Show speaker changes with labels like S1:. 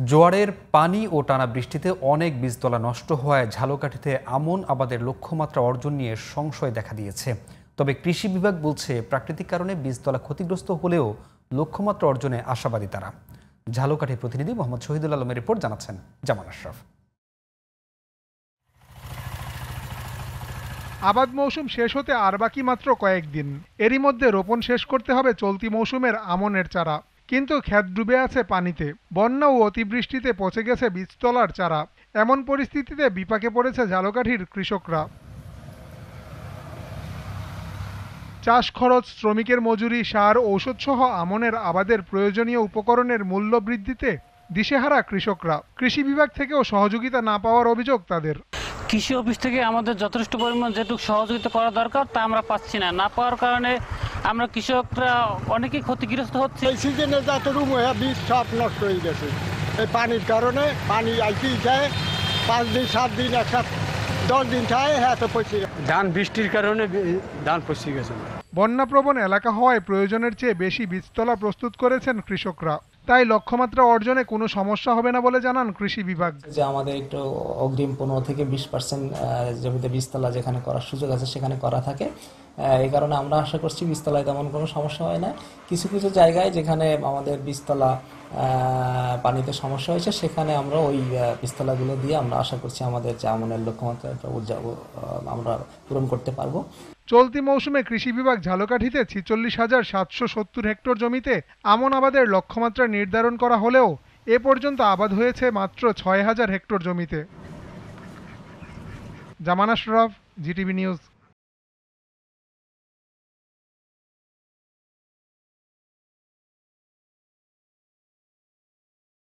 S1: জোয়ারের পানি ও টানা বৃষ্টিতে অনেক বীজতলা নষ্ট হওয়ায় ঝালকাঠিতে আমন আবাদের লক্ষ্যমাত্রা অর্জন নিয়ে সংশয় দেখা দিয়েছে। তবে কৃষি বিভাগ বলছে প্রাকৃতিক কারণে বীজতলা ক্ষতিগ্রস্ত হলেও লক্ষ্যমাত্রা অর্জনে আশাবাদী তারা। ঝালকাঠি প্রতিনিধি মোহাম্মদ শহীদুল আলমের রিপোর্ট জানাচ্ছেন জামান আশরাফ।
S2: আবাদ মৌসুম শেষ হতে আর বাকি মাত্র কয়েকদিন। এরই মধ্যে রোপণ শেষ করতে হবে চলতি মৌসুমের আমনের চারা, কিন্তু ক্ষেত ডুবে আছে পানিতে। বন্যা ও অতিবৃষ্টিতে পচে গেছে বীজতলার চারা। এমন পরিস্থিতিতে বিপাকে পড়েছে ঝালকাঠির কৃষকরা। চাষ খরচ, শ্রমিকের মজুরি, সার, ঔষধসহ আমনের আবাদের প্রয়োজনীয় উপকরণের মূল্য বৃদ্ধিতে দিশেহারা কৃষকরা। কৃষি বিভাগ থেকেও সহযোগিতা না পাওয়ার অভিযোগ তাদের।
S3: কৃষি অফিস থেকে আমাদের যথেষ্ট পরিমাণ যেটুকু সহযোগিতা করা দরকার তা আমরা পাচ্ছি না পাওয়ার কারণে আমরা কৃষকরা অনেকেই ক্ষতিগ্রস্ত হচ্ছে।
S4: এই সিজনে যতটুকু বীজ সব নষ্ট হয়ে গেছে এই পানির কারণে। পানি আইতেই যায় 5 দিন 7 দিন 10 দিন থাকে, হ্যাঁ তো পচে
S5: ধান বৃষ্টির কারণে ধান পচে গেছে।
S2: বন্যাপ্রবণ এলাকা হওয়ায় প্রয়োজনের চেয়ে বেশি বীজতলা প্রস্তুত করেছেন কৃষকরা। তাই লক্ষ্যমাত্রা অর্জনে কোনো সমস্যা হবে না বলে জানান কৃষি বিভাগ।
S6: যে আমাদের একটু অগ্রিম 15 থেকে 20% জমিতে বীজতলা যেখানে করার সুযোগ আছে সেখানে করা থাকে। এই কারণে আমরা আশা করছি বীজতলায় তেমন কোনো সমস্যা হয় না। কিছু কিছু জায়গায় যেখানে আমাদের বীজতলা পানিতে সমস্যা হয়েছে সেখানে আমরা ওই বীজতলাগুলো দিয়ে আমরা আশা করছি আমাদের যে আমনের লক্ষ্যমাত্রা আমরা পূরণ করতে পারবো।
S2: চলতি মৌসুমে কৃষি বিভাগ ঝালকাঠিতে 46,770 হেক্টর জমিতে আমন আবাদের লক্ষ্যমাত্রা নির্ধারণ করা হলেও এ পর্যন্ত আবাদ হয়েছে মাত্র 6,000 হেক্টর জমিতে। জামান আশরাফ, জিটিভি নিউজ।